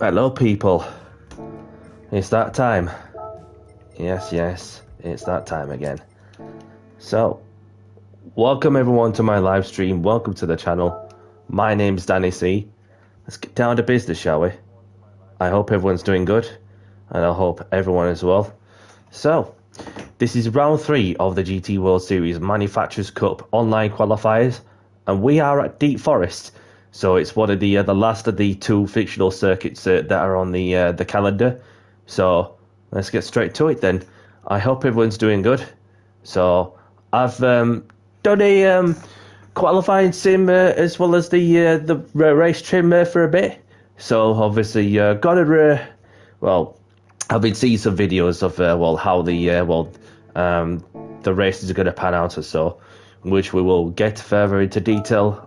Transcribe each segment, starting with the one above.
Hello, people. It's that time. Yes, it's that time again. So, welcome everyone to my live stream. Welcome to the channel. My name's Danny C. Let's get down to business, shall we? I hope everyone's doing good, and I hope everyone is well. So, this is round 3 of the GT World Series Manufacturers Cup online qualifiers, and we are at Deep Forest. So it's one of the last of the 2 fictional circuits that are on the calendar. So let's get straight to it then. I hope everyone's doing good. So I've done a qualifying sim as well as the race trim for a bit. So obviously got a I've been seeing some videos of how the races are going to pan out or so, which we will get further into detail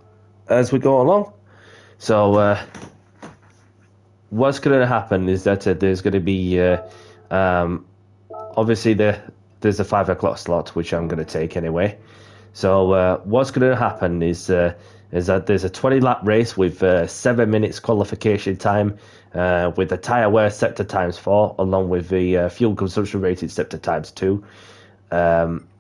as we go along. So what's going to happen is that there's going to be obviously there's a 5 o'clock slot, which I'm going to take anyway. So what's going to happen is that there's a 20-lap race with 7 minutes qualification time, with the tyre wear set to ×4, along with the fuel consumption rating set to ×2.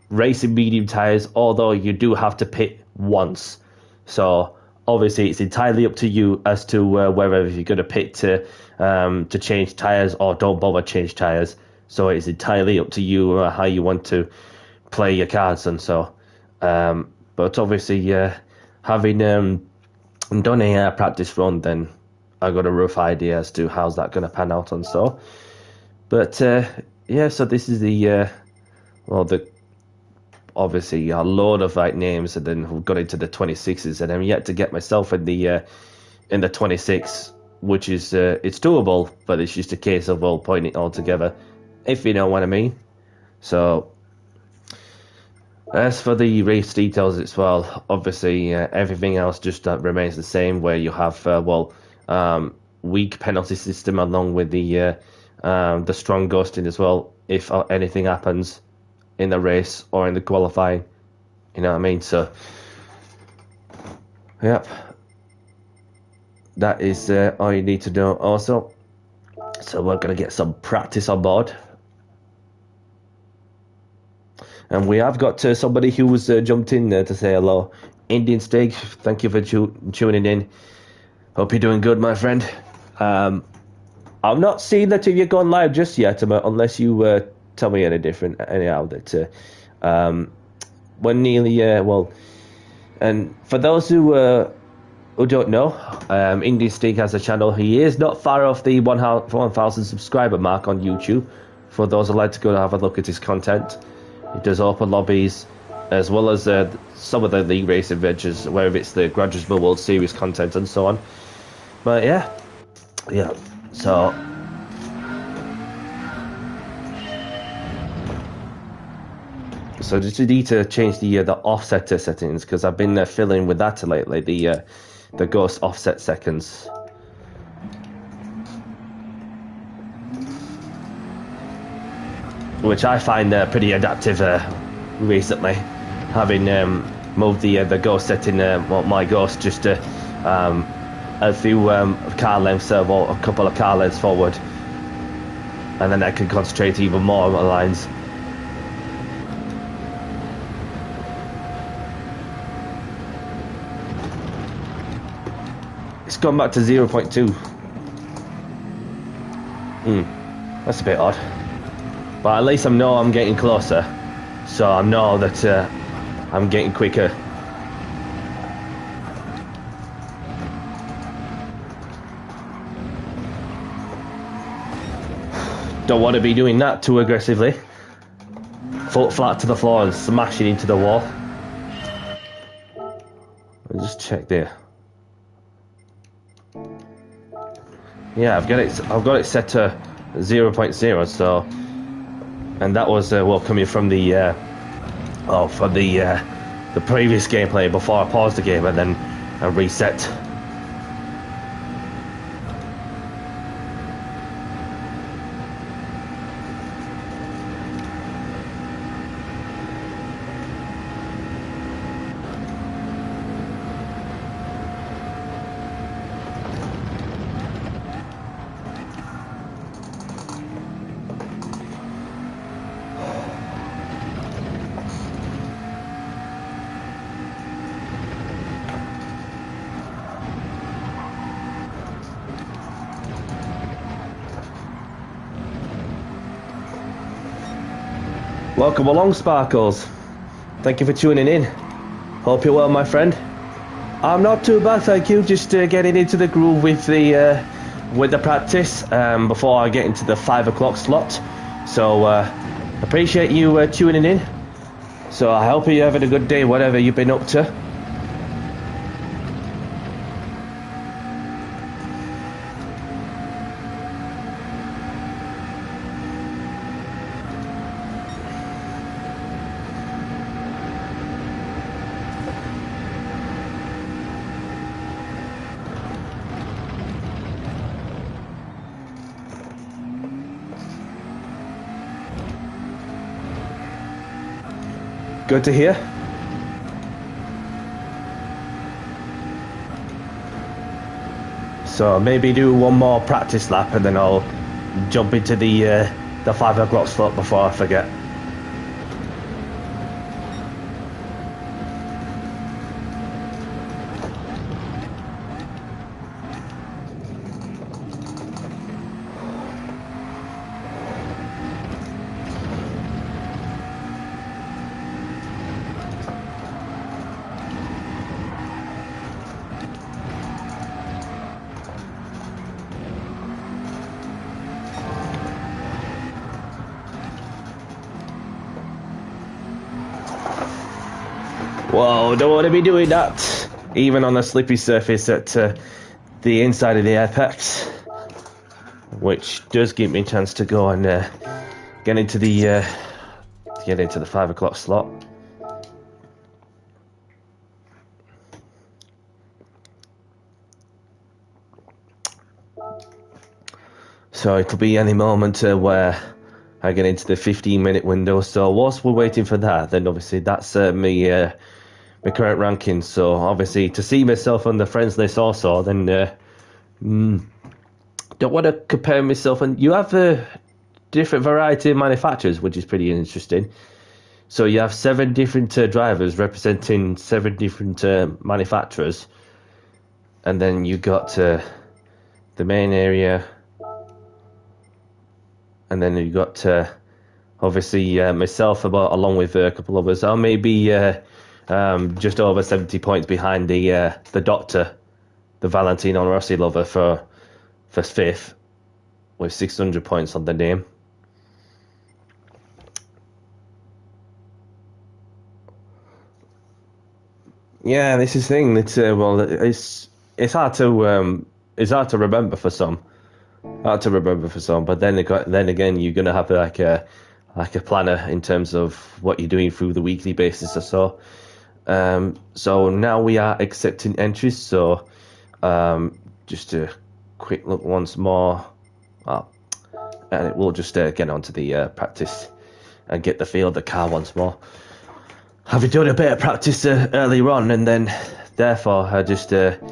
Racing medium tyres, although you do have to pit once. So obviously it's entirely up to you as to whether you're going to pit to change tyres or don't bother change tyres. So it's entirely up to you how you want to play your cards and so. But obviously having done a practice run, then I got a rough idea as to how's that going to pan out and so. But yeah, so this is the obviously a load of names, and then we've got into the 26s, and I'm yet to get myself in the 26, which is it's doable, but it's just a case of putting it all together, if you know what I mean. So as for the race details as well, obviously everything else just remains the same, where you have weak penalty system along with the strong ghosting as well, if anything happens in the race or in the qualifying, you know what I mean? So yep, that is all you need to know also. So we're going to get some practice on board, and we have got somebody who was jumped in there to say hello. Indian Stig, thank you for tuning in. Hope you're doing good, my friend. I've not seen that you've gone live just yet, unless you tell me any different. Anyhow, that we're nearly and for those who don't know, Indian Stig has a channel. He is not far off the 1,000 subscriber mark on YouTube. For those who'd like to go have a look at his content, he does open lobbies as well as some of the league race adventures, whether it's the Gran Turismo World Series content and so on. But yeah, so just need to change the offset settings, because I've been fiddling with that lately, the ghost offset seconds. Which I find pretty adaptive recently, having moved the ghost setting, my ghost just a few car lengths, or a couple of car lengths forward, and then I can concentrate even more on the lines. It's gone back to 0.2. That's a bit odd. But at least I know I'm getting closer, so I know that I'm getting quicker. Don't want to be doing that too aggressively. Foot flat to the floor and smashing into the wall. I'll just check there. Yeah, I've got it set to 0.0, so, and that was coming from the previous gameplay before I paused the game and then I reset. Welcome along, Sparkles. Thank you for tuning in. Hope you're well, my friend. I'm not too bad, thank you. Just getting into the groove with the practice before I get into the 5 o'clock slot. So appreciate you tuning in. So I hope you're having a good day, whatever you've been up to. Good to hear. So maybe do one more practice lap and then I'll jump into the 5 o'clock slot before I forget. Whoa, don't want to be doing that, even on a slippy surface at the inside of the apex, which does give me a chance to go and get into the 5 o'clock slot. So it'll be any moment where I get into the 15-minute window. So whilst we're waiting for that, then obviously that's my current ranking. So obviously to see myself on the friends list also, then don't want to compare myself. And you have a different variety of manufacturers, which is pretty interesting. So you have 7 different drivers representing 7 different manufacturers, and then you got the main area, and then you got obviously myself along with a couple of others. I may be just over 70 points behind the Doctor, the Valentino Rossi lover, for 5th with 600 points on the name. Yeah, this is the thing. It's hard to remember for some. But then again, you're gonna have like a planner in terms of what you're doing through the weekly basis or so. So now we are accepting entries. So just a quick look once more, and we'll just get onto the practice and get the feel of the car once more. Having done a bit of practice earlier on, and then therefore I just just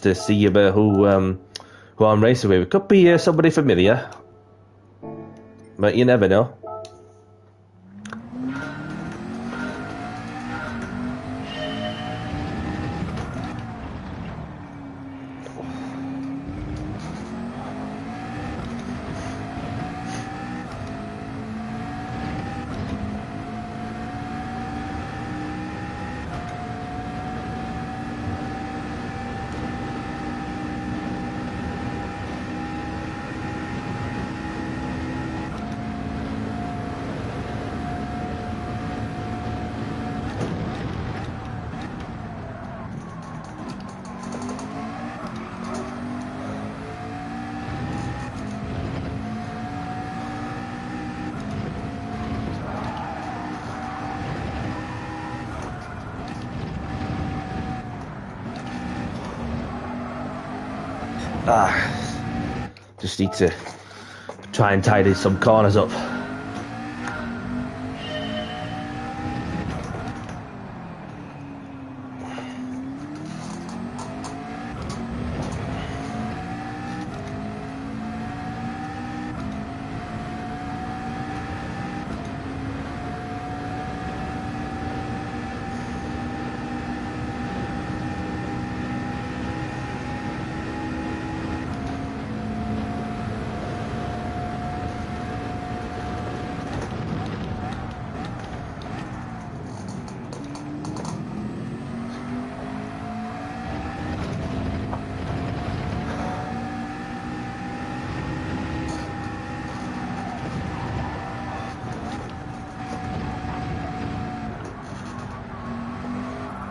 to see who I'm racing with. It could be somebody familiar, but you never know. Just need to try and tidy some corners up.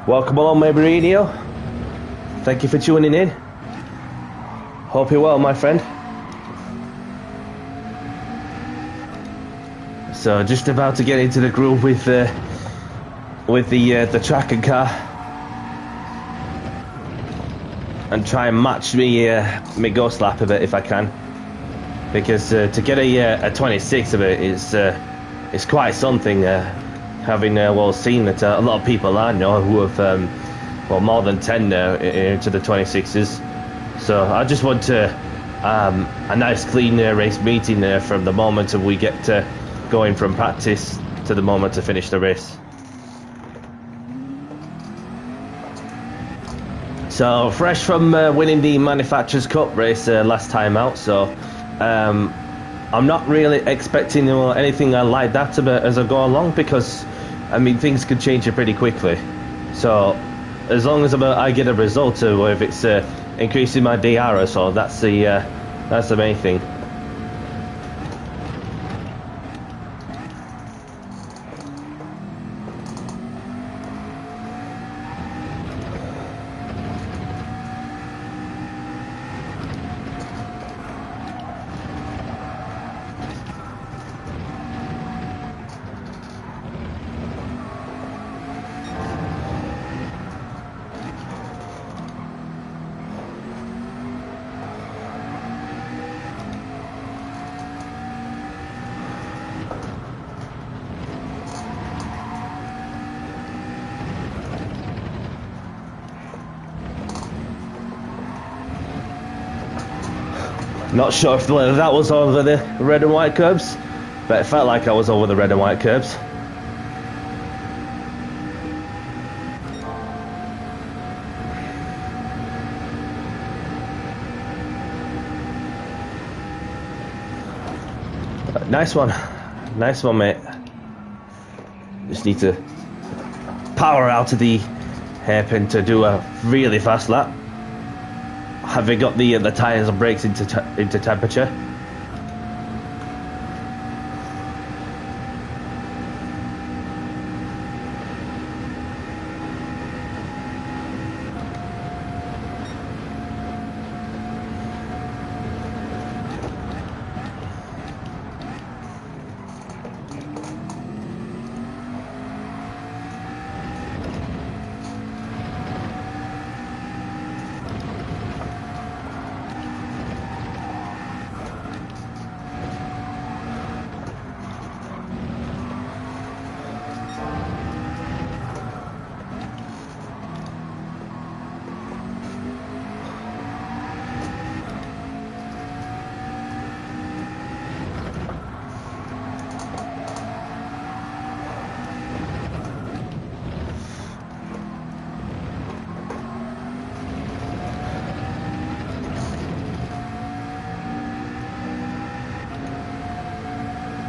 Welcome along, my Mourinho. Thank you for tuning in. Hope you're well, my friend. So, just about to get into the groove with the track and car, and try and match me ghost lap a bit if I can, because to get a 26 of it is quite something. Having seen that a lot of people I know who have more than 10 now into the 26s. So I just want a nice clean race meeting from the moment we get going from practice to the moment to finish the race. So fresh from winning the Manufacturers Cup race last time out, so I'm not really expecting anything like that as I go along, because I mean things could change pretty quickly. So as long as I get a result, or if it's increasing my DR or so, that's the main thing. Not sure if that was over the red and white curbs, but it felt like I was over the red and white curbs. Nice one, mate. Just need to power out of the hairpin to do a really fast lap. Having got the tyres and brakes into temperature.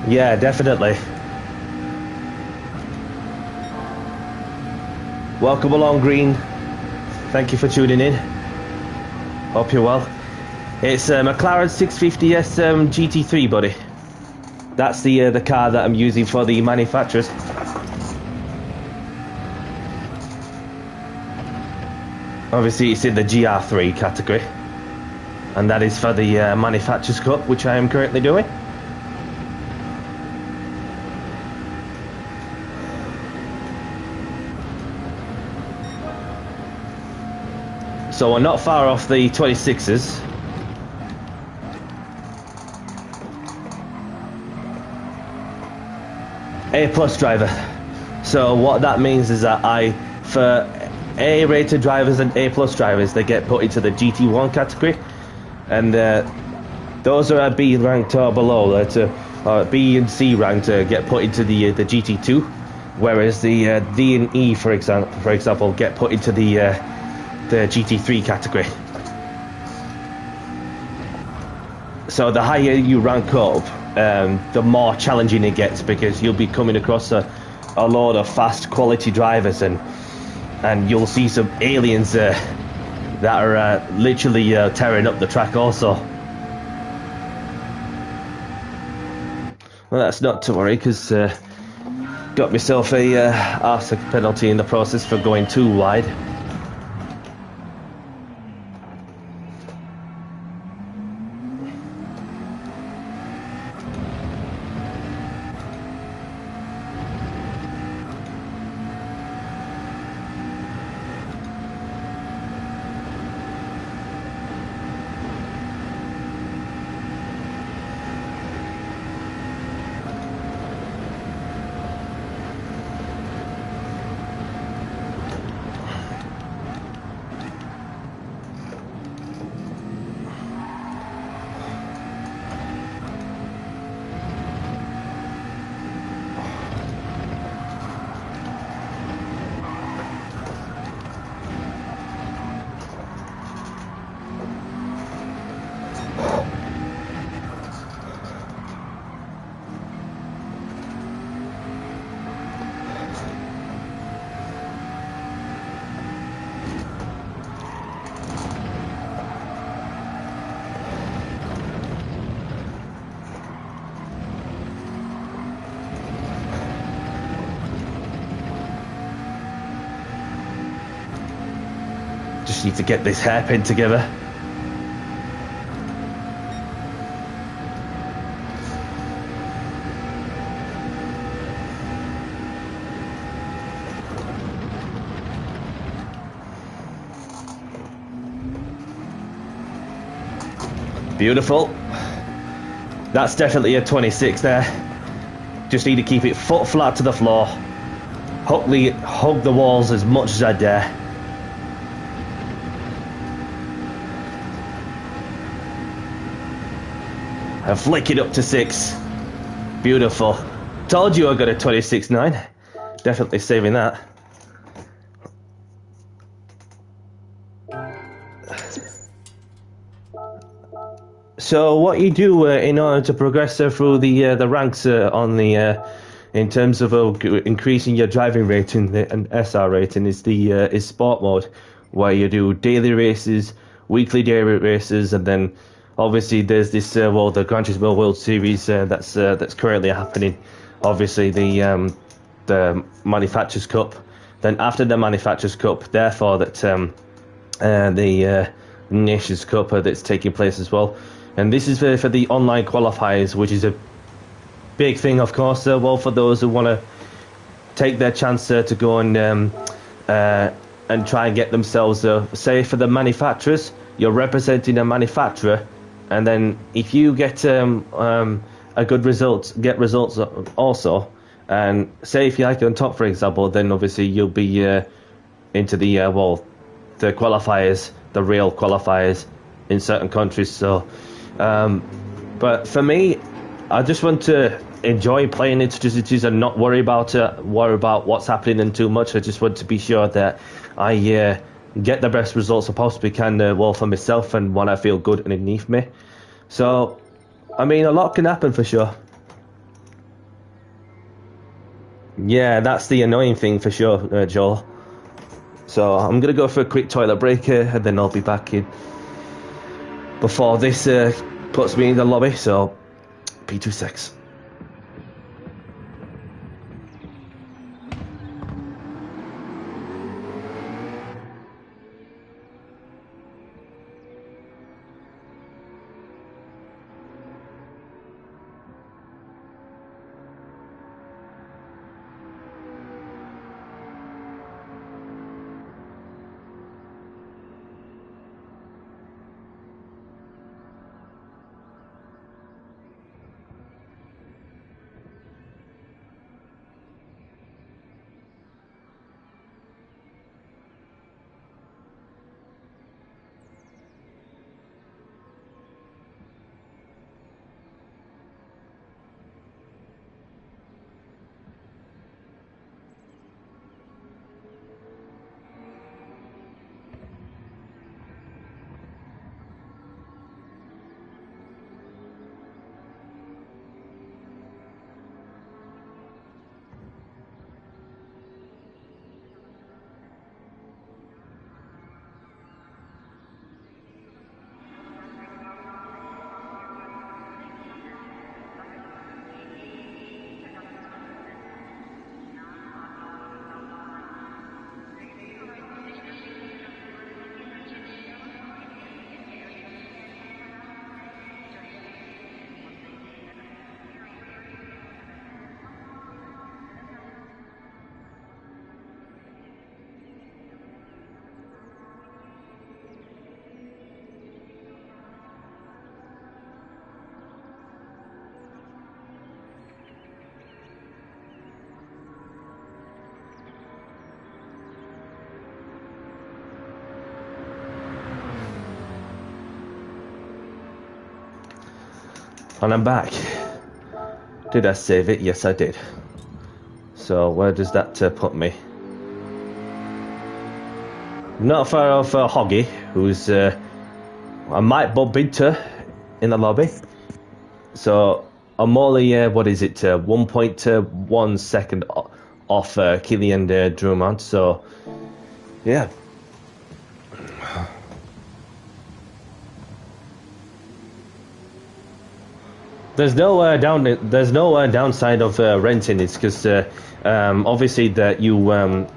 Yeah, definitely. Welcome along, Green. Thank you for tuning in. Hope you're well. It's McLaren 650S GT3, buddy. That's the car that I'm using for the manufacturers. Obviously, it's in the GR3 category, and that is for the Manufacturers Cup, which I am currently doing. So we're not far off the 26s. A+ driver. So what that means is that for A-rated drivers and A+ drivers, they get put into the GT1 category, and those are B ranked or below. B and C ranked get put into the GT2, whereas the D and E, for example, get put into the GT3 category. So the higher you rank up, the more challenging it gets, because you'll be coming across a load of fast quality drivers, and you'll see some aliens that are literally tearing up the track also. Well, that's not to worry, because got myself a RSEC penalty in the process for going too wide. Just need to get this hairpin together. Beautiful. That's definitely a 26 there. Just need to keep it foot flat to the floor. Hug the walls as much as I dare. And flick it up to 6. Beautiful. Told you I got a 26.9. Definitely saving that. So what you do in order to progress through the ranks on the in terms of increasing your driving rating and SR rating is sport mode, where you do daily races, weekly daily races, and then obviously there's this the Gran Turismo World Series that's currently happening. Obviously the Manufacturers Cup. Then after the Manufacturers Cup, therefore that the Nations Cup that's taking place as well. And this is for the online qualifiers, which is a big thing, of course. For those who want to take their chance to go and try and get themselves, say, for the manufacturers, you're representing a manufacturer, and then if you get a good result, get results also, and say if you like on top, for example, then obviously you'll be into the the qualifiers, the real qualifiers in certain countries. So. But for me, I just want to enjoy playing Inter-Cities and not worry about what's happening and too much. I just want to be sure that I get the best results I possibly can for myself and when I feel good underneath me. So, I mean, a lot can happen for sure. Yeah, that's the annoying thing for sure, Joel. So I'm going to go for a quick toilet break here and then I'll be back in before this puts me in the lobby, so P26. And I'm back. Did I save it? Yes, I did. So where does that put me? Not far off Hoggy, who's I might bump into in the lobby. So I'm only what is it? 1.1 second off Killian Drummond. So yeah. There's no downside of renting. It's because obviously that you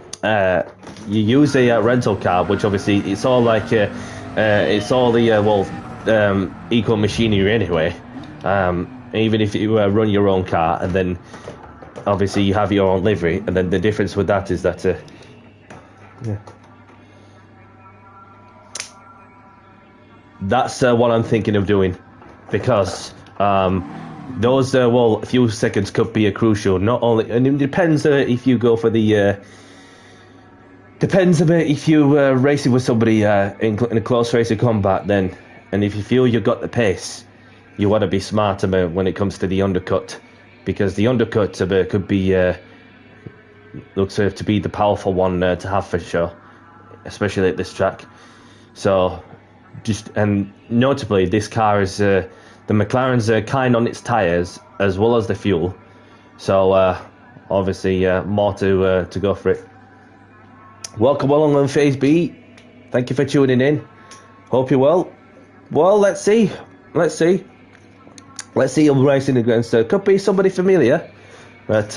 use a rental car, which obviously it's all like it's all the eco machinery anyway. Even if you run your own car, and then obviously you have your own livery, and then the difference with that is that yeah. That's what I'm thinking of doing, because those few seconds could be crucial. Not only, and it depends if you go for the depends a bit if you racing with somebody in a close race of combat, then, and if you feel you've got the pace, you want to be smart about when it comes to the undercut, because the undercut could be looks to be the powerful one to have for sure, especially at this track. So just, and notably this car is the McLaren's kind on its tyres as well as the fuel, so obviously more to go for it. Welcome along on Phase B. Thank you for tuning in. Hope you're well. Well, let's see I'm racing against could be somebody familiar, but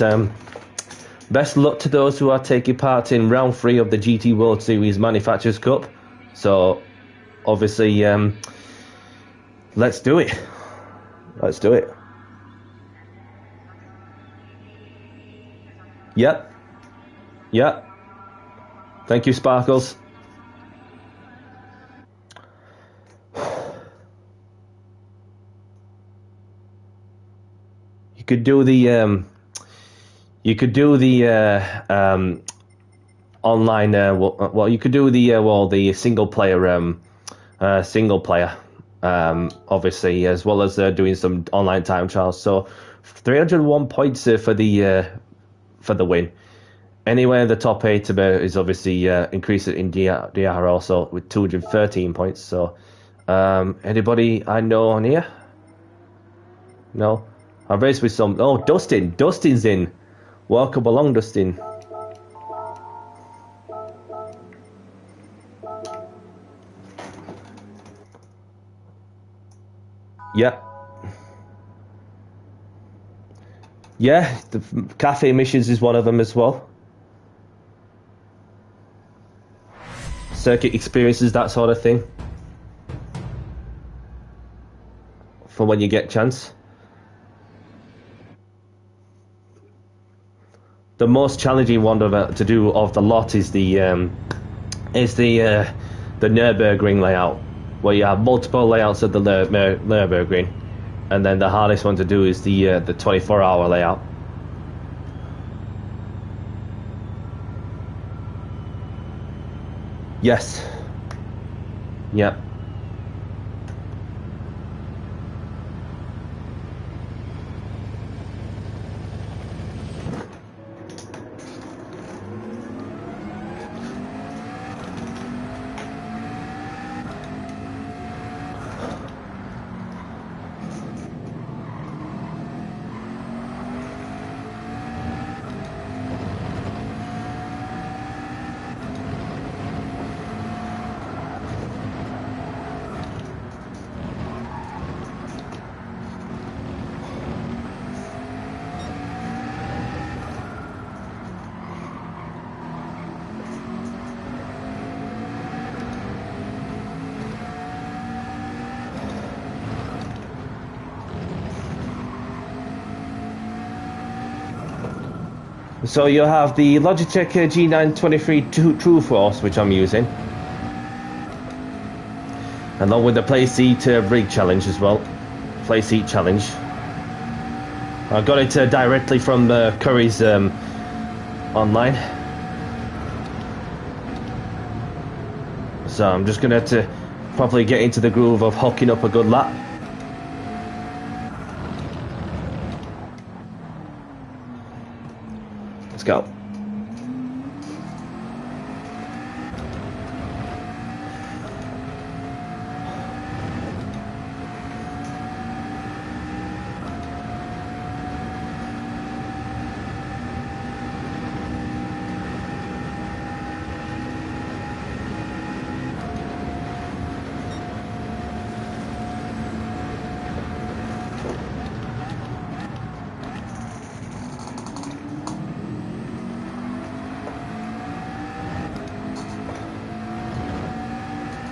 best luck to those who are taking part in round 3 of the GT World Series Manufacturers Cup. So obviously let's do it. Yep. Thank you, Sparkles. You could do the online well, you could do the single player obviously, as well as doing some online time trials. So 301 points for the win. Anywhere in the top 8 is obviously increased in DR also with 213 points. So anybody I know on here? No? I've raced with some... Oh, Dustin's in. Welcome along, Dustin. Yeah. Yeah, the cafe missions is one of them as well. Circuit experiences, that sort of thing. For when you get a chance. The most challenging one to do of the lot is the Nürburgring layout, where you have multiple layouts of the Nürburgring, and then the hardest one to do is the 24-hour layout. Yes. Yep. So you have the Logitech G923 True Force, which I'm using, along with the Play Seat Rig Challenge as well. Play Seat Challenge. I got it directly from Curry's online. So I'm just gonna have to properly get into the groove of hooking up a good lap. Let's go.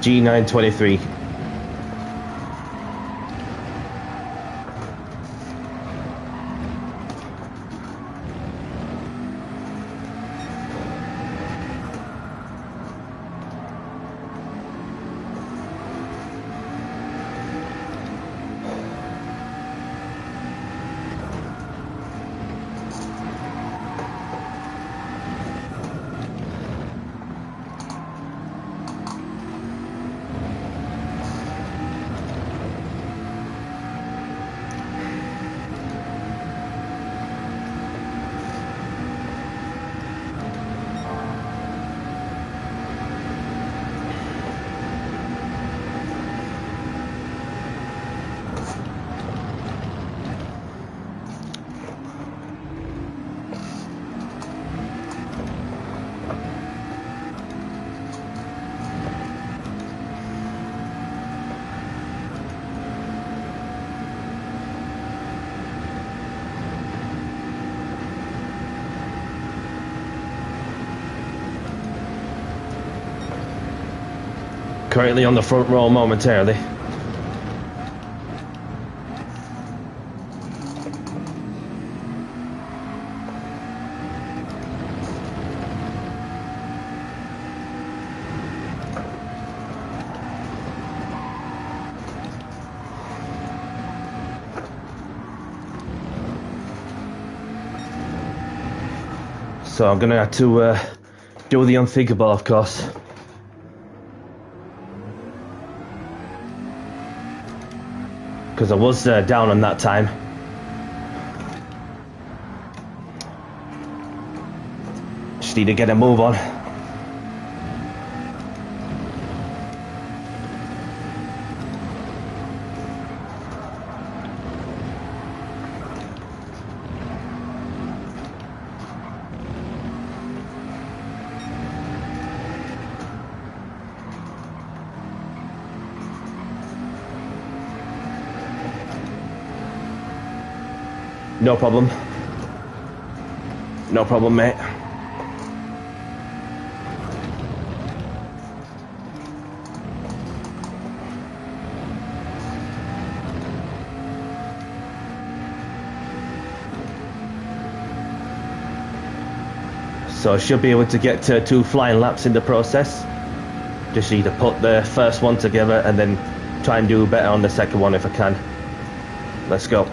G923. Currently on the front row momentarily. So I'm gonna have to do the unthinkable, of course. Because I was down on that time. Just need to get a move on. No problem. No problem, mate. So I should be able to get 2 flying laps in the process. Just need to put the first one together and then try and do better on the second one if I can. Let's go.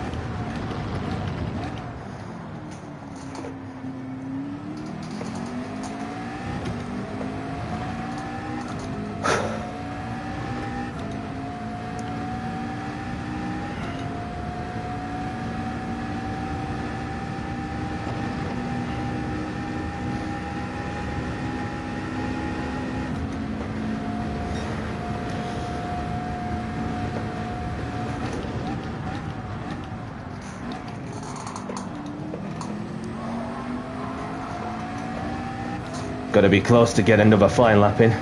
Got to be close to get another flying lap in.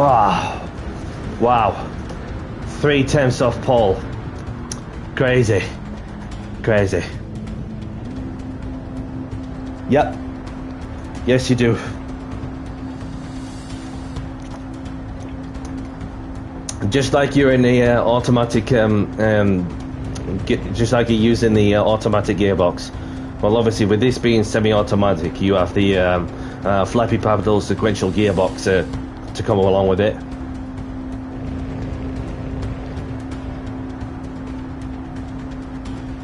Oh, wow. 3/10 off pole. Crazy. Crazy. Yep. Yes, you do. Just like you're in the automatic, just like you're using the automatic gearbox. Well, obviously, with this being semi-automatic, you have the flappy paddle sequential gearbox to come along with it.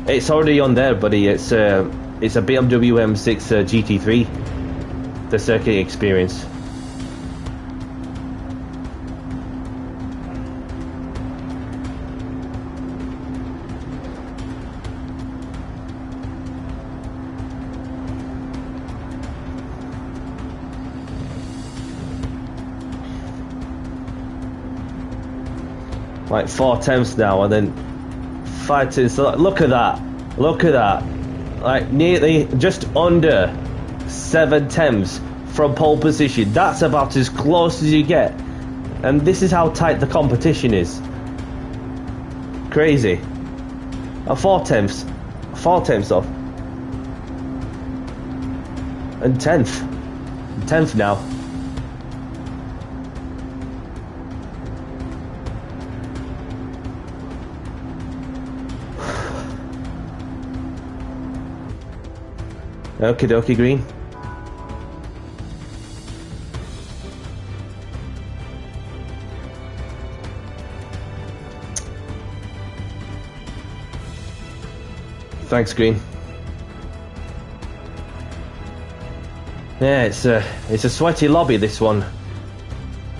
It's already on there, buddy. It's a BMW M6 GT3, the circuit experience. Like 4/10 now, and then 5/10. So look at that! Look at that! Like nearly just under 7/10 from pole position. That's about as close as you get, and this is how tight the competition is. Crazy. 4/10, 4/10 off, and 10th now. Okie dokie, Green. Thanks, Green. Yeah, it's a sweaty lobby, this one,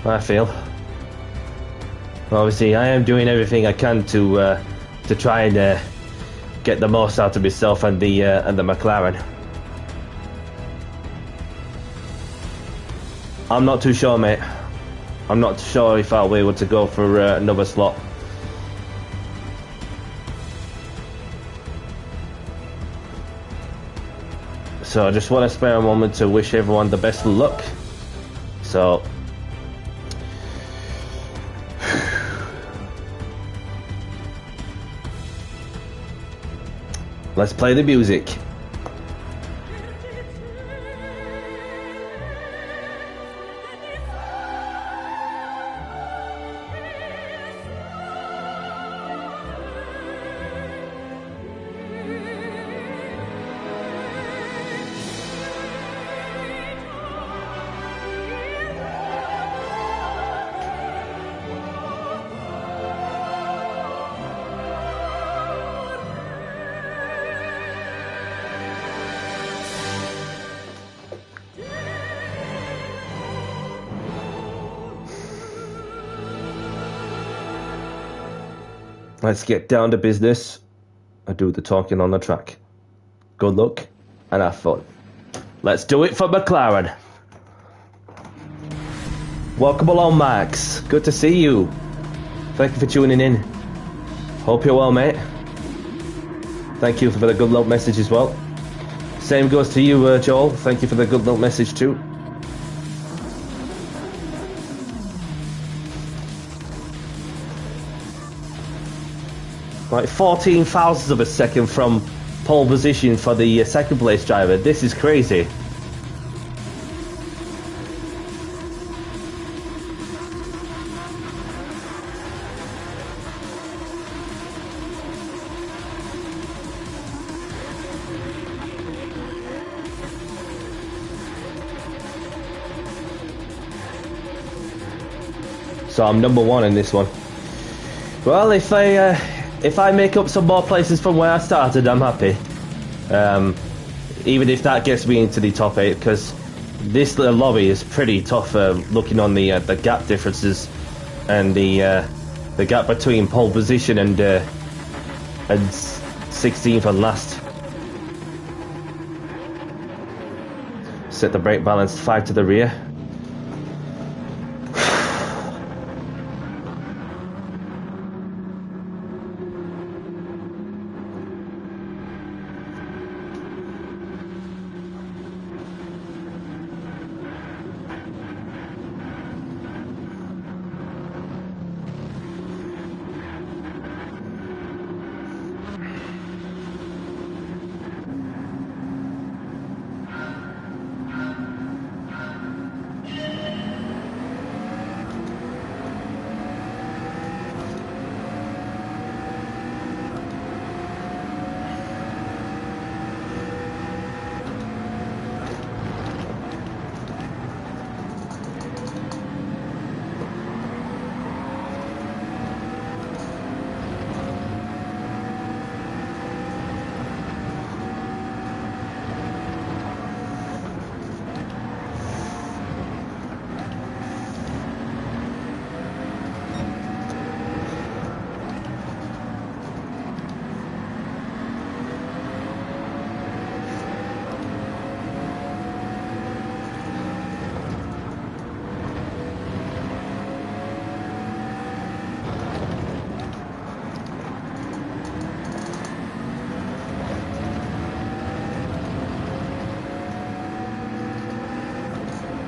I feel. Obviously, I am doing everything I can to try and get the most out of myself and the McLaren. I'm not too sure, mate. I'm not sure if I'll be able to go for another slot. So I just want to spare a moment to wish everyone the best of luck. So let's play the music. Let's get down to business and do the talking on the track. Good luck and have fun. Let's do it for McLaren. Welcome along, Max. Good to see you. Thank you for tuning in. Hope you're well, mate. Thank you for the good luck message as well. Same goes to you, Joel. Thank you for the good luck message too. Like 14 thousandths of a second from pole position for the second place driver. This is crazy. So I'm number one in this one. Well, if I make up some more places from where I started, I'm happy. Even if that gets me into the top 8, because this little lobby is pretty tough. Looking on the gap differences and the gap between pole position and 16th and last. Set the brake balance 5 to the rear.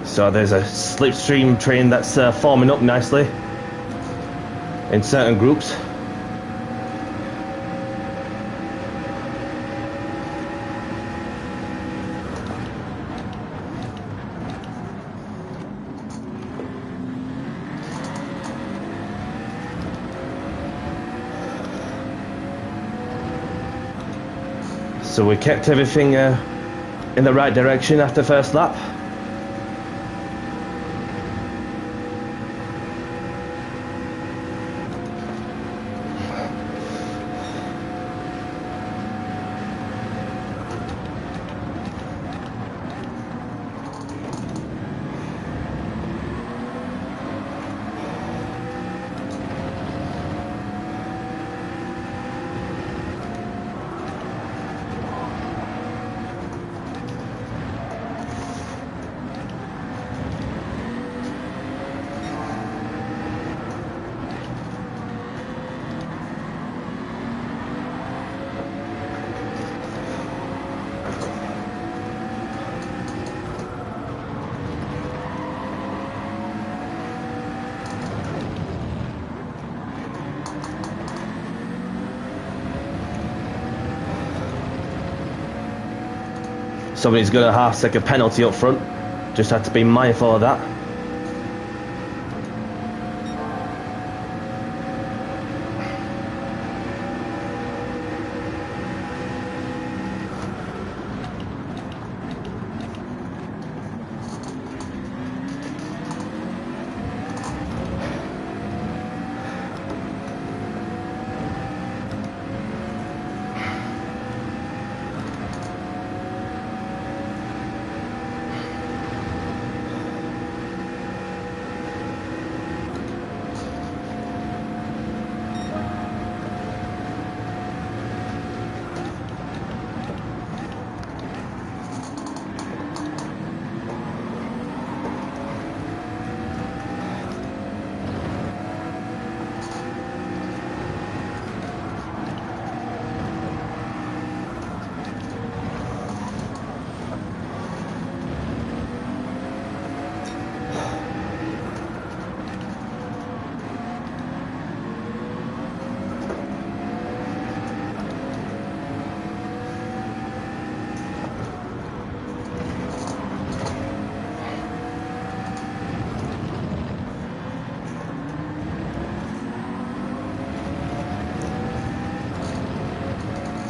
So there's a slipstream train that's forming up nicely in certain groups. So we kept everything in the right direction after first lap. Somebody's got a half-second penalty up front. Just had to be mindful of that.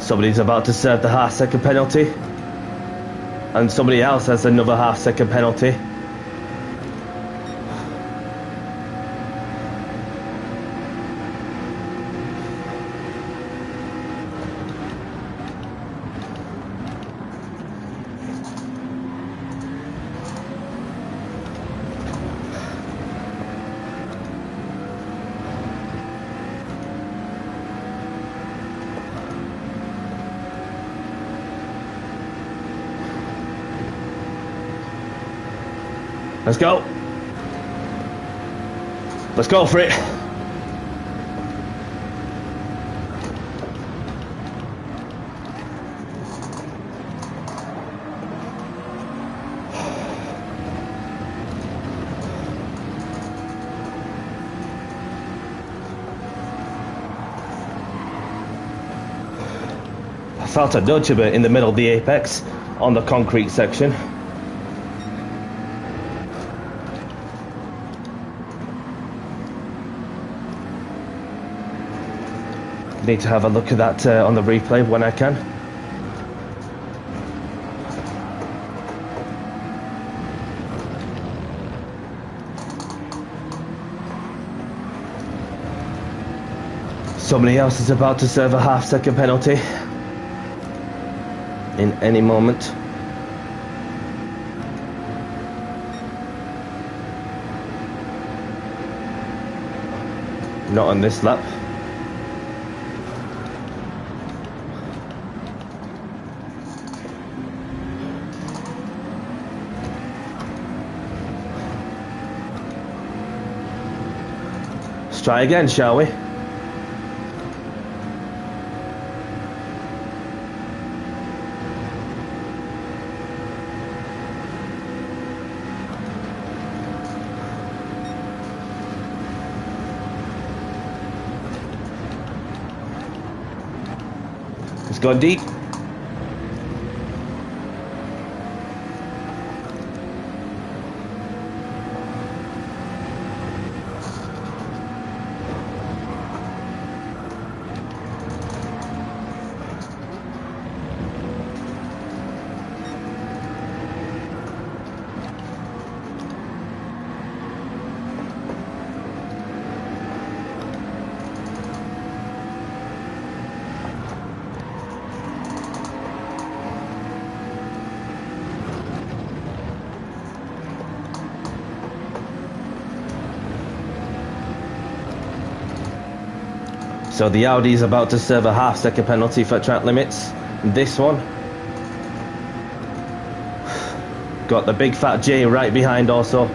Somebody's about to serve the half-second penalty, and somebody else has another half-second penalty. Let's go. Let's go for it. I felt a nudge a bit in the middle of the apex on the concrete section. Need to have a look at that on the replay when I can. Somebody else is about to serve a half-second penalty in any moment. Not on this lap. Let's try again, shall we? go deep. So the Audi is about to serve a half-second penalty for track limits. This one got the big fat J right behind also.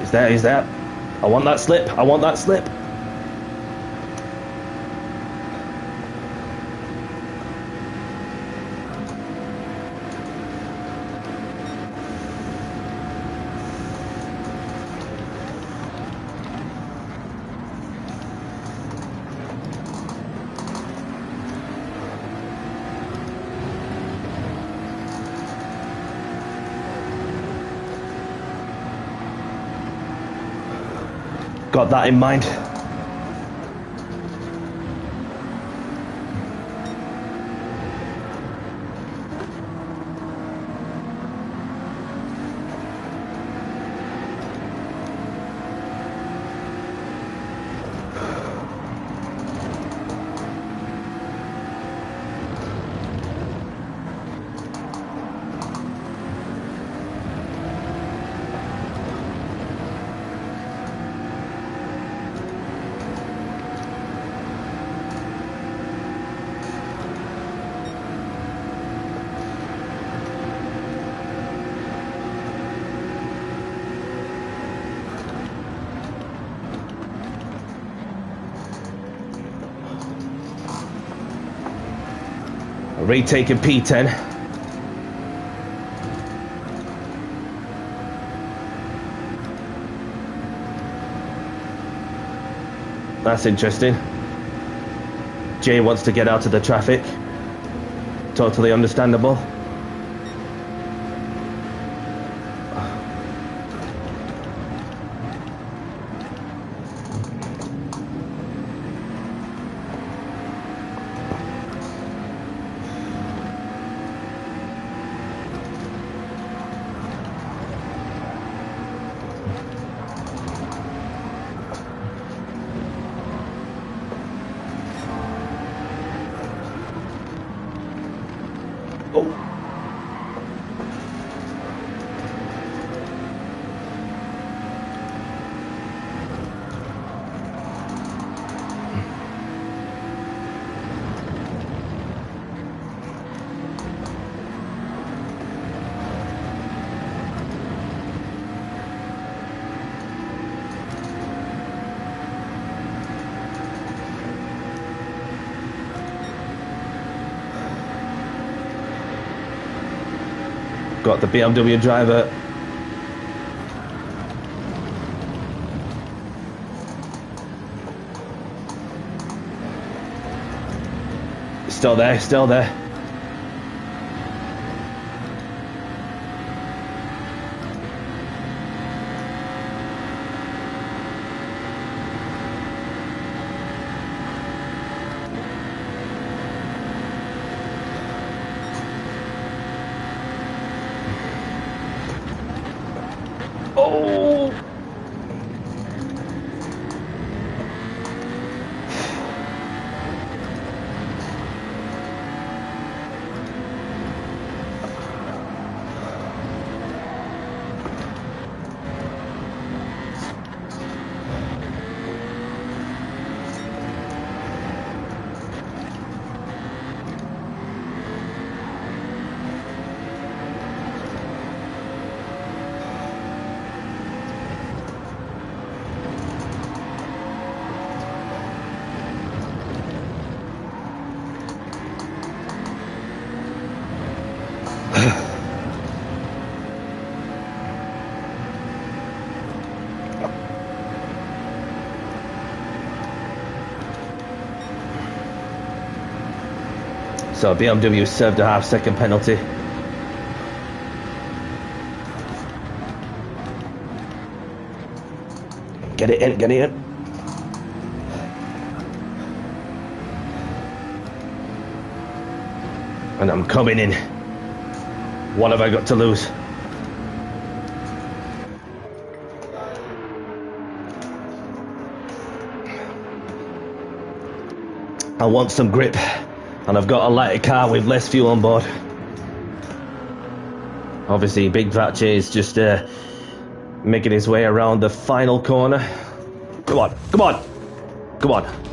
He's there. I want that slip. I want that slip. Got that in mind. Retaking P10. That's interesting. Jay wants to get out of the traffic. Totally understandable. Got the BMW driver. Still there, still there. Oh! So BMW served a half-second penalty. Get it in, get it in. And I'm coming in. What have I got to lose? I want some grip, and I've got a lighter car with less fuel on board. Obviously, Big Vatche is just making his way around the final corner. Come on, come on, come on.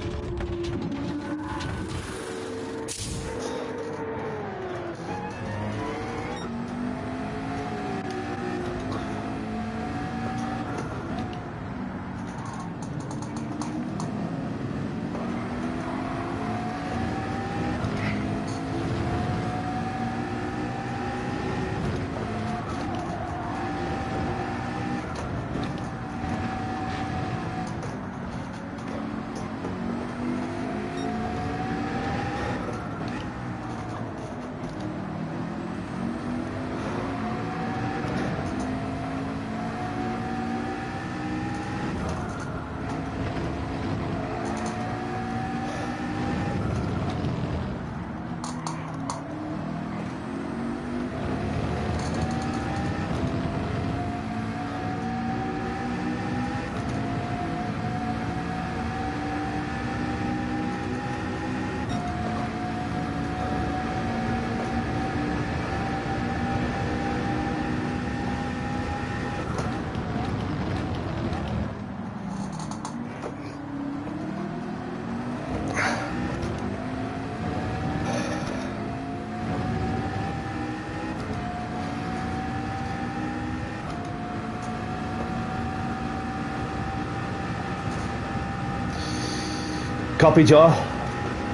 Copy, Joe.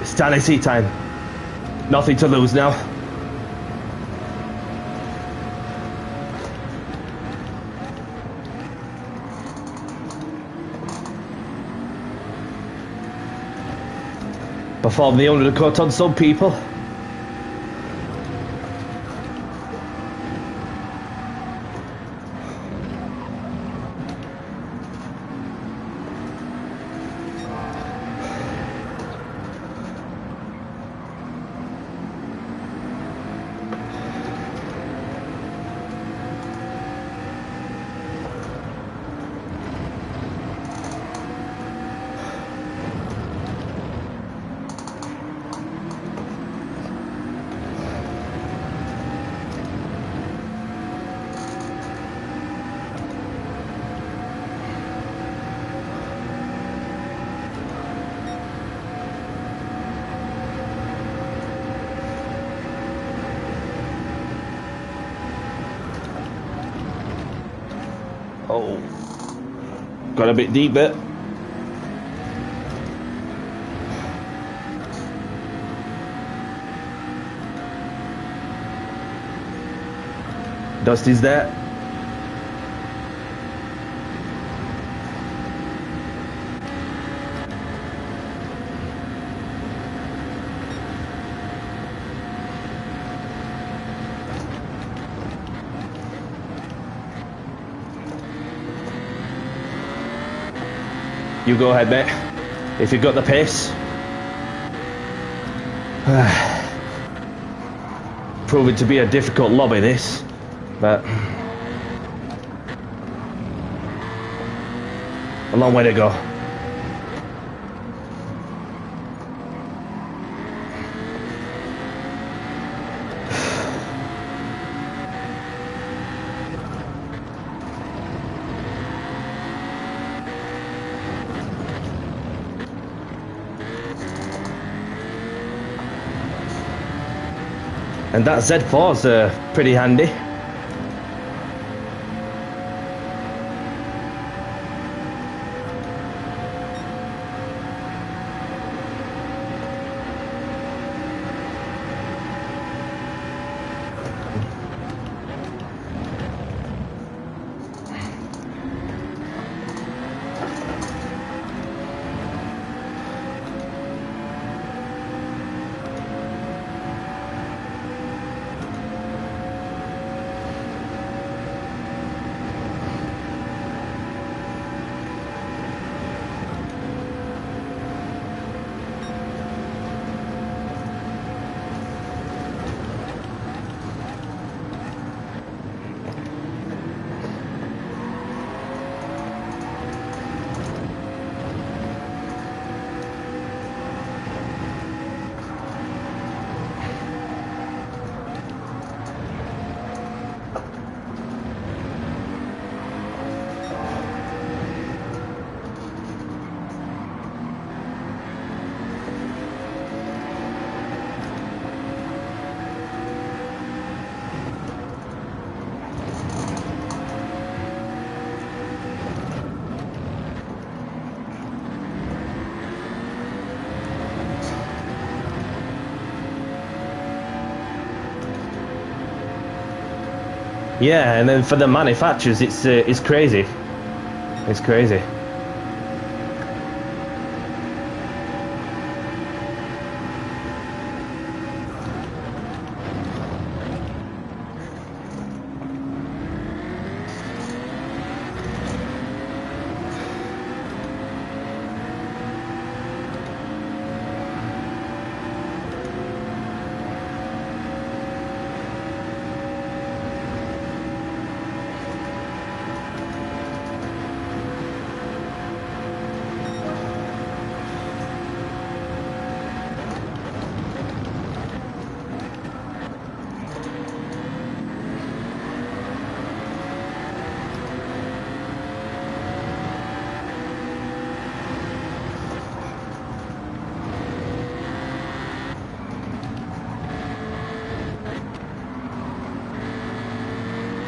It's Tennessee time. Nothing to lose now. Perform the undercut on some people. Oh, got a bit deep there. Dusty's there. You go ahead, mate. If you've got the pace. Proving to be a difficult lobby, this. But a long way to go. And that Z4's pretty handy. Yeah, and then for the manufacturers, it's crazy. It's crazy.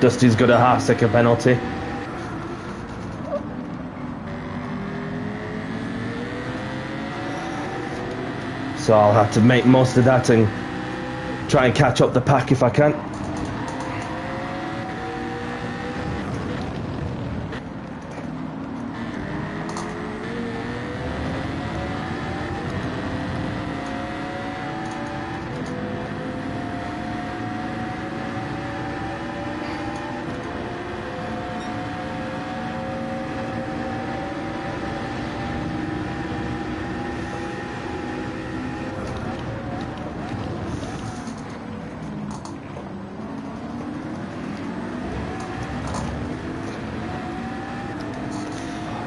Dusty's got a half-second penalty. So I'll have to make most of that and try and catch up the pack if I can.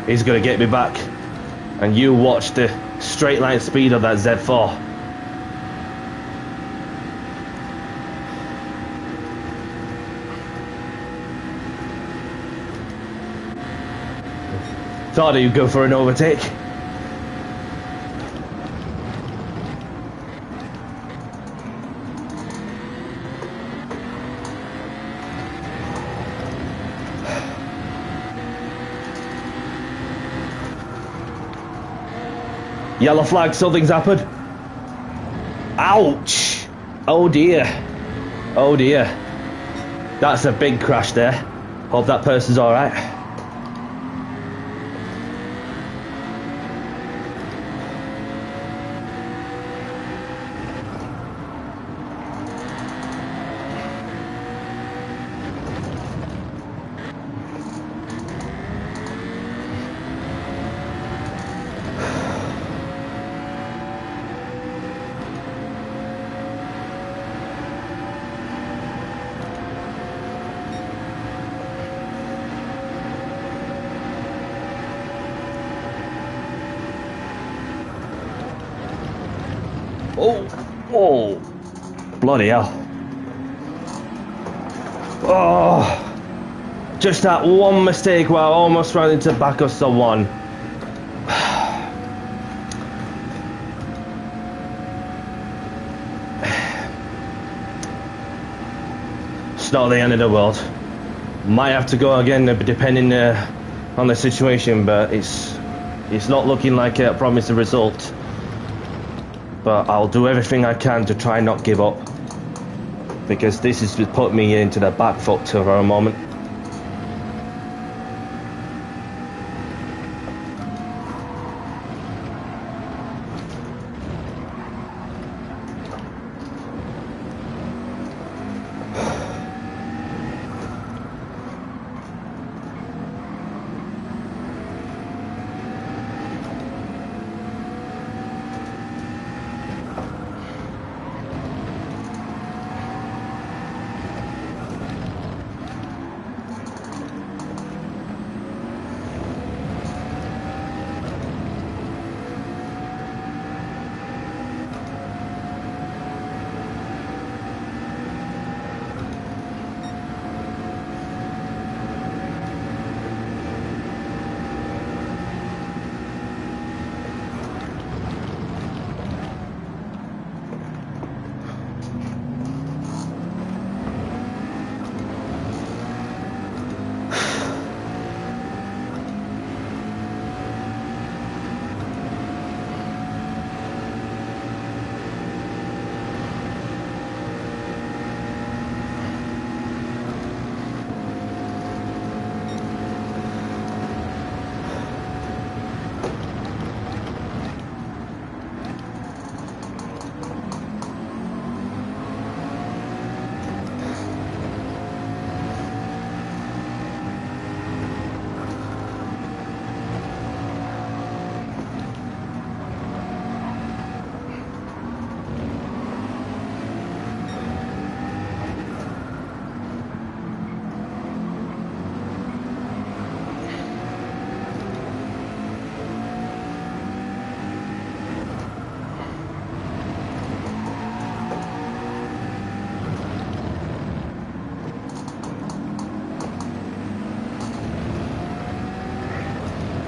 He's going to get me back. And you watch the straight line speed of that Z4. Thought he'd go for an overtake. Yellow flag, something's happened. Ouch! Oh dear. Oh dear. That's a big crash there. Hope that person's alright. Oh, bloody hell. Oh, just that one mistake where I almost ran into the back of someone. It's not the end of the world. Might have to go again depending on the situation, but it's not looking like a promising result. But I'll do everything I can to try and not give up, because this has just put me into the back foot for a moment.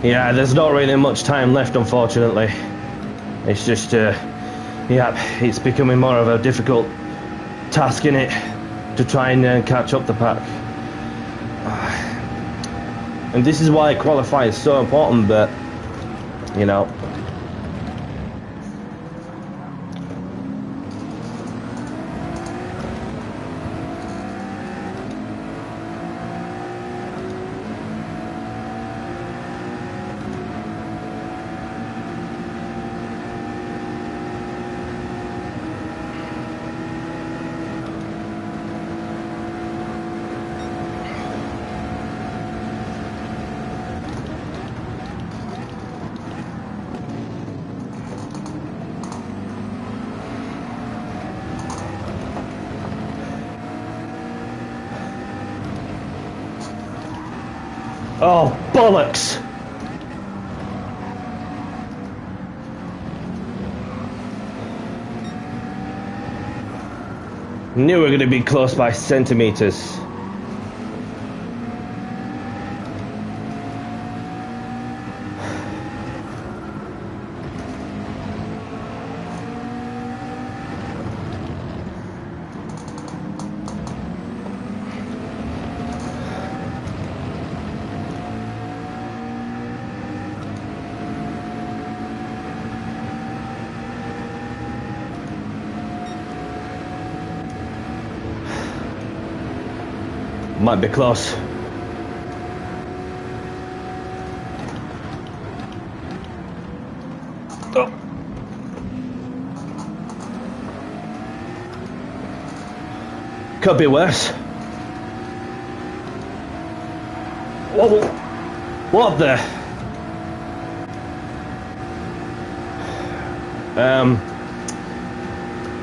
Yeah, there's not really much time left, unfortunately. It's just, yeah, it's becoming more of a difficult task in it to try and catch up the pack. And this is why qualify is so important, but, you know. Oh, bollocks! Knew we were going to be close by centimeters. Might be close. Oh. Could be worse. Whoa. What the?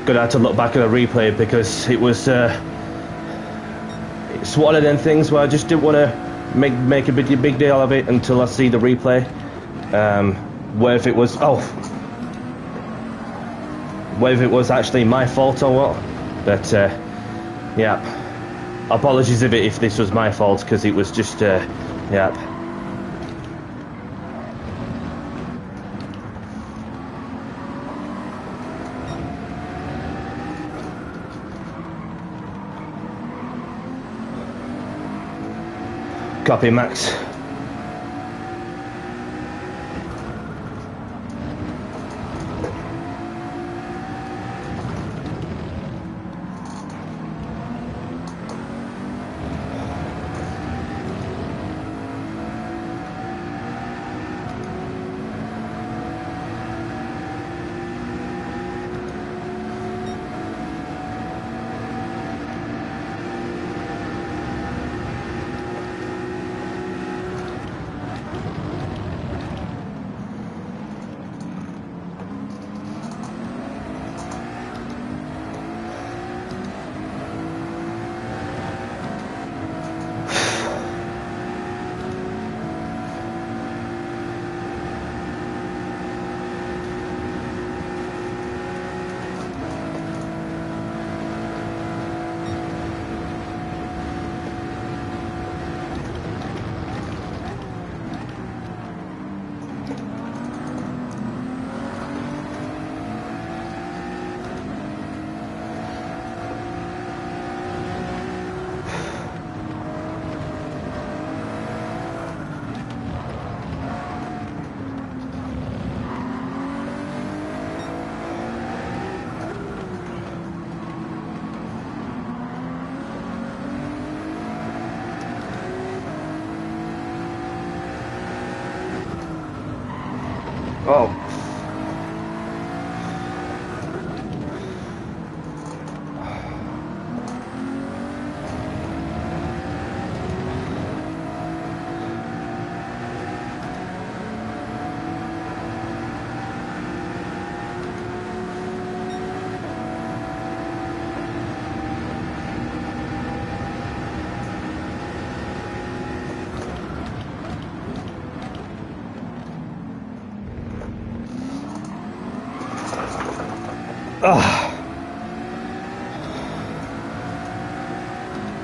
Gonna have to look back at a replay because it was it's one of them things where I just didn't want to make a big deal of it until I see the replay. Whether it was actually my fault or what, but yeah, apologies if this was my fault, because it was just yeah. Copy, Max. Oh.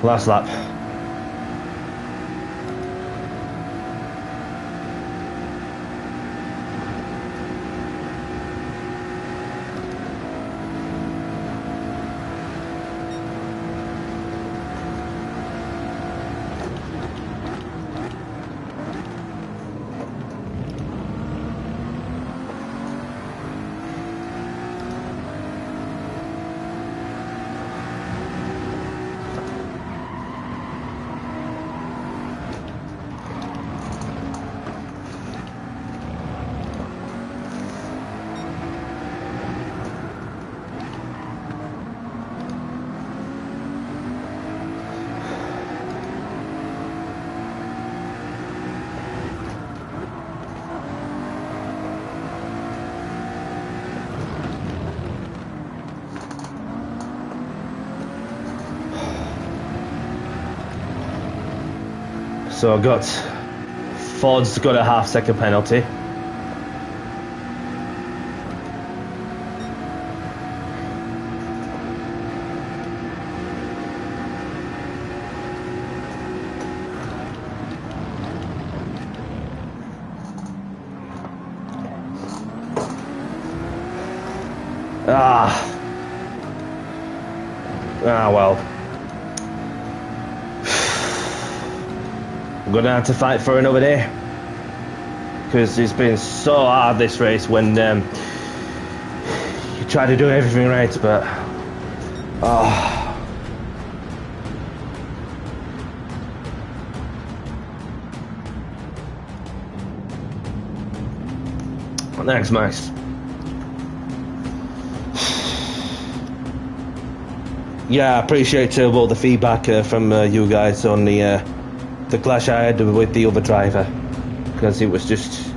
Last lap. So I got Ford's got a half-second penalty. Well. I'm gonna have to fight for another day. Because it's been so hard this race when you try to do everything right, but... Thanks, Max. Yeah, I appreciate all the feedback from you guys on the clash I had with the other driver, because it was just,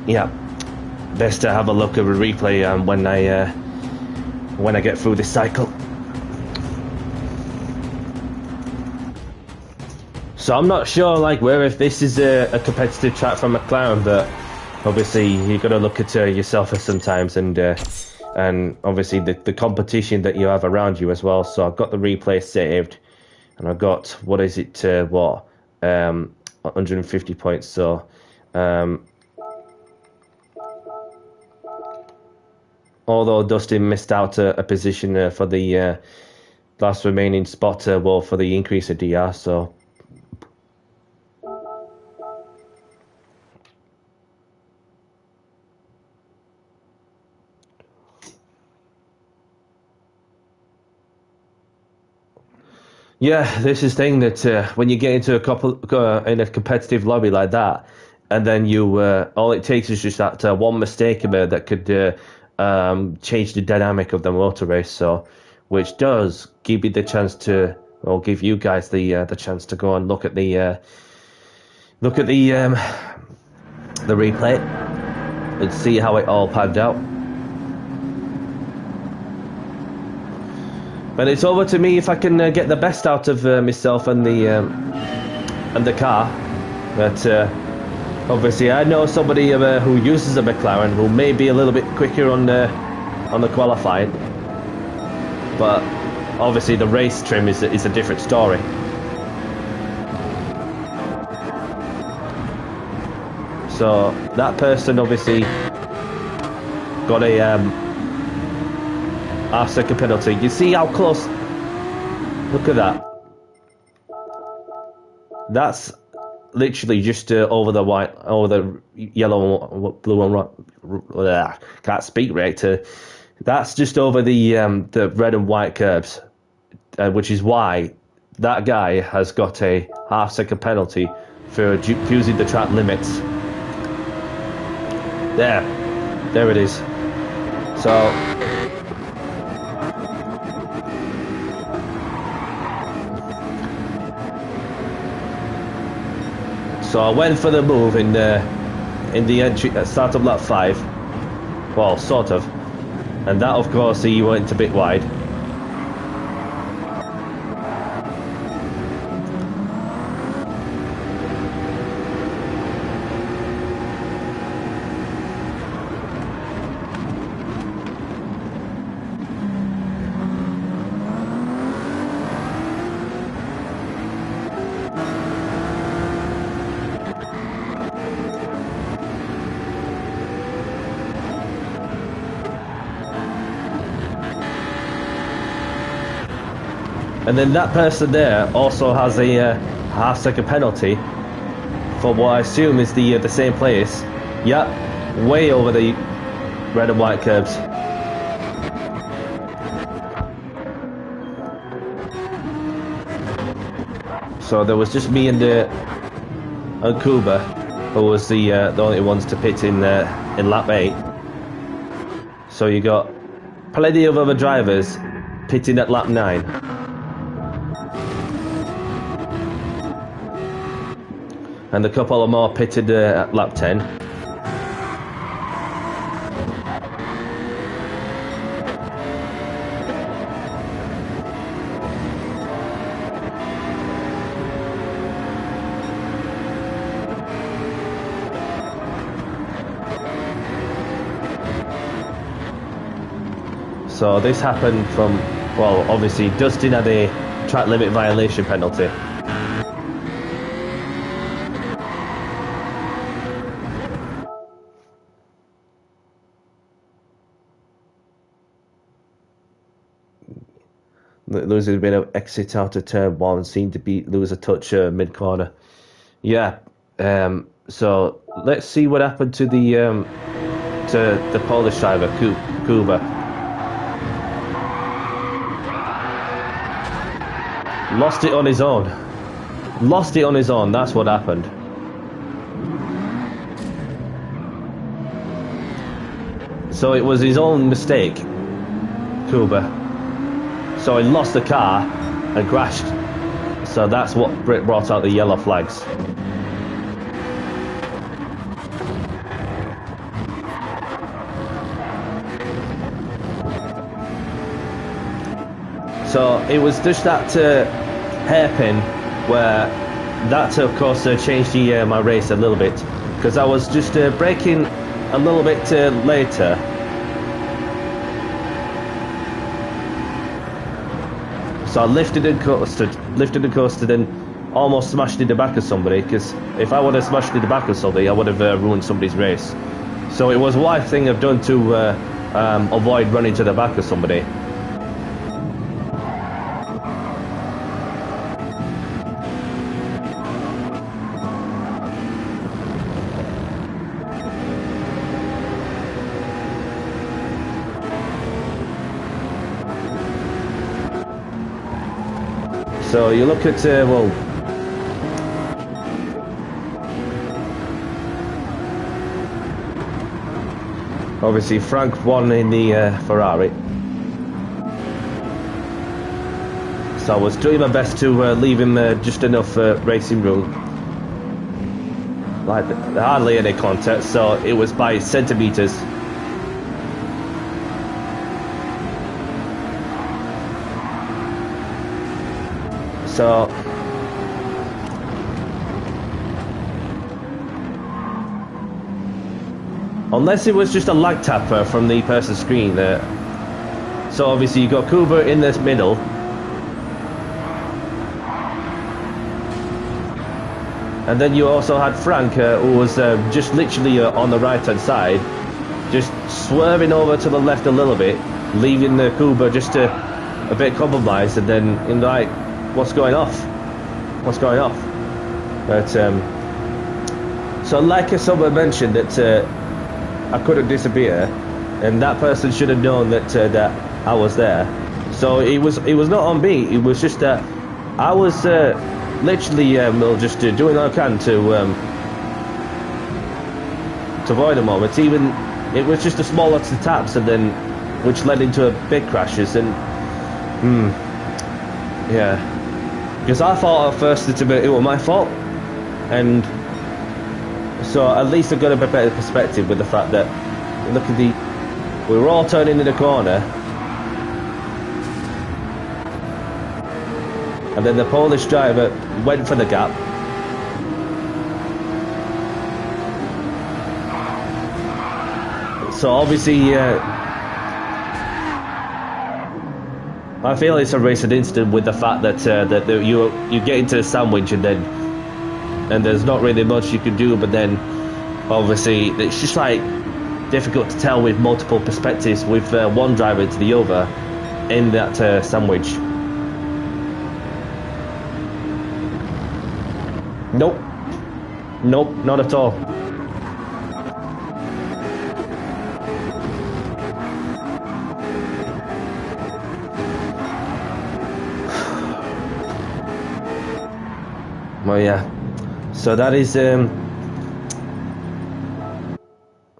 yeah, best to have a look at a replay when I get through this cycle. So I'm not sure whether if this is a competitive track from McLaren, but obviously you got to look at yourself sometimes, and obviously the competition that you have around you as well. So I've got the replay saved, and I've got 150 points. So although Dustin missed out a position for the last remaining spot, for the increase of DR. So. Yeah, this is the thing that when you get into a competitive lobby like that, and then you all it takes is just that one mistake that could change the dynamic of the motor race. So, which does give you the chance to, or give you guys the chance to go and look at the replay and see how it all panned out. But it's over to me if I can get the best out of myself and the car. But obviously, I know somebody who uses a McLaren who may be a little bit quicker on the qualifying. But obviously, the race trim is a different story. So that person obviously got a half-second penalty. You see how close? Look at that. That's literally just over the white, over the yellow, blue and red. Can't speak right. That's just over the red and white curbs, which is why that guy has got a half-second penalty for using the track limits. There it is. So. So I went for the move in the entry at start of lap 5. Well, sort of. And that, of course, he went a bit wide. And then that person there also has a half-second penalty for what I assume is the same place. Yep, way over the red and white curbs. So there was just me and Kuba, who was the only ones to pit in lap 8. So you got plenty of other drivers pitting at lap 9. And a couple of more pitted at lap 10. So this happened from, well, obviously Dustin had a track limit violation penalty. Losing a bit of exit out of turn 1, seemed to lose a touch mid-corner. Yeah, so let's see what happened to the Polish driver, Kuba. Lost it on his own. Lost it on his own, that's what happened. So it was his own mistake, Kuba. So he lost the car and crashed. So that's what brought out the yellow flags. So it was just that hairpin where that, of course, changed my race a little bit, because I was just braking a little bit later. So I lifted and coasted and almost smashed in the back of somebody, because if I would have smashed in the back of somebody, I would have ruined somebody's race. So it was a wise thing I've done to avoid running to the back of somebody. So you look at, well, obviously Frank won in the Ferrari. So I was doing my best to leave him just enough racing room. Like hardly any contact, so it was by centimetres. So unless it was just a lag tapper from the person's screen, so obviously you got Kuba in this middle, and then you also had Frank, who was just literally on the right hand side, just swerving over to the left a little bit, leaving the Kuba just a bit compromised, and then in like, what's going off? What's going off? But so like someone mentioned that I couldn't disappear, and that person should have known that that I was there. So it was not on me. It was just that I was literally just doing all I can to avoid a moment. Even it was just a small lot of taps, and then which led into big crashes. And yeah. Because I thought at first it was my fault, and so at least I got a bit better perspective with the fact that, look at we were all turning in the corner, and then the Polish driver went for the gap, so obviously I feel it's a racing incident with the fact that that you get into the sandwich and there's not really much you can do, but then obviously it's just like difficult to tell with multiple perspectives with one driver to the other in that sandwich. Nope, not at all. Well, yeah. So that is and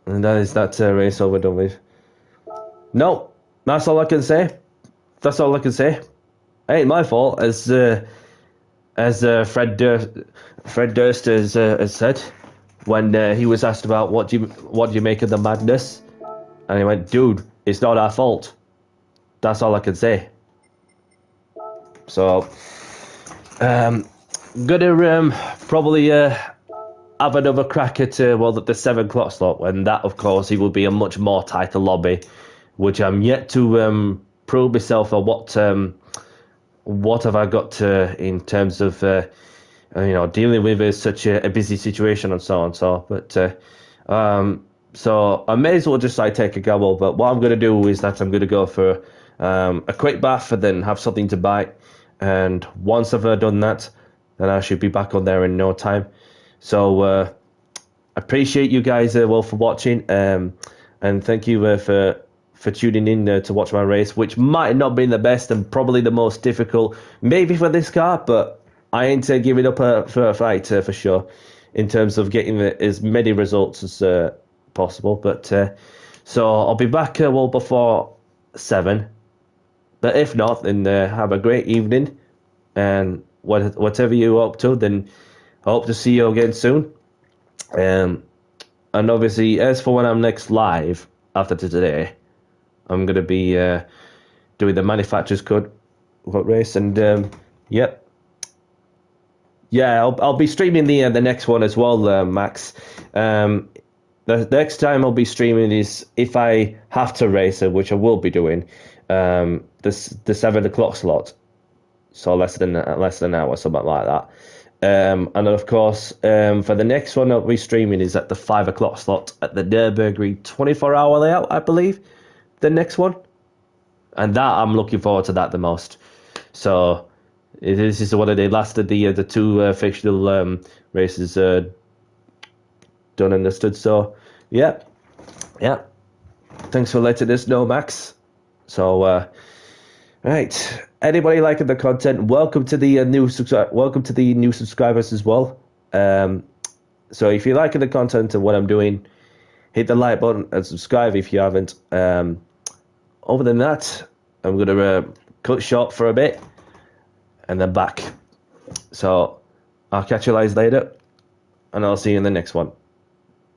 that is that race over done with. No, that's all I can say. That's all I can say. It ain't my fault, as Fred Durst has said when he was asked about what do you make of the madness, and he went, "Dude, it's not our fault." That's all I can say. So, gonna probably have another crack at the 7 o'clock slot, when that, of course, it will be a much more tighter lobby, which I'm yet to prove myself or what have I got to in terms of dealing with such a busy situation and so on. So I may as well just take a gamble. But what I'm going to do is that I'm going to go for a quick bath and then have something to bite. And once I've done that, then I should be back on there in no time. So appreciate you guys for watching, and thank you for tuning in to watch my race, which might not be the best and probably the most difficult, maybe for this car, but I ain't giving up for a fight for sure, in terms of getting as many results as possible. But so I'll be back before 7. But if not, then have a great evening, and whatever you're up to, then I hope to see you again soon. And obviously, as for when I'm next live after today, I'm going to be doing the manufacturer's cut race, and yep. Yeah, I'll be streaming the next one as well, Max. The next time I'll be streaming is if I have to race it, which I will be doing, the 7 o'clock slot, so less than an hour, something like that. And of course, for the next one I'll be streaming is at the 5 o'clock slot at the Nürburgring 24-hour layout, I believe. The next one, and that I'm looking forward to that the most. So this is what they lasted the 2 fictional races done and understood. So yeah. Thanks for letting us know, Max. So right, anybody liking the content? Welcome to the new subscribers as well. So if you're liking the content and what I'm doing, hit the like button and subscribe if you haven't. Other than that, I'm going to cut short for a bit and then back. So I'll catch you guys later, and I'll see you in the next one.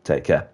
Take care.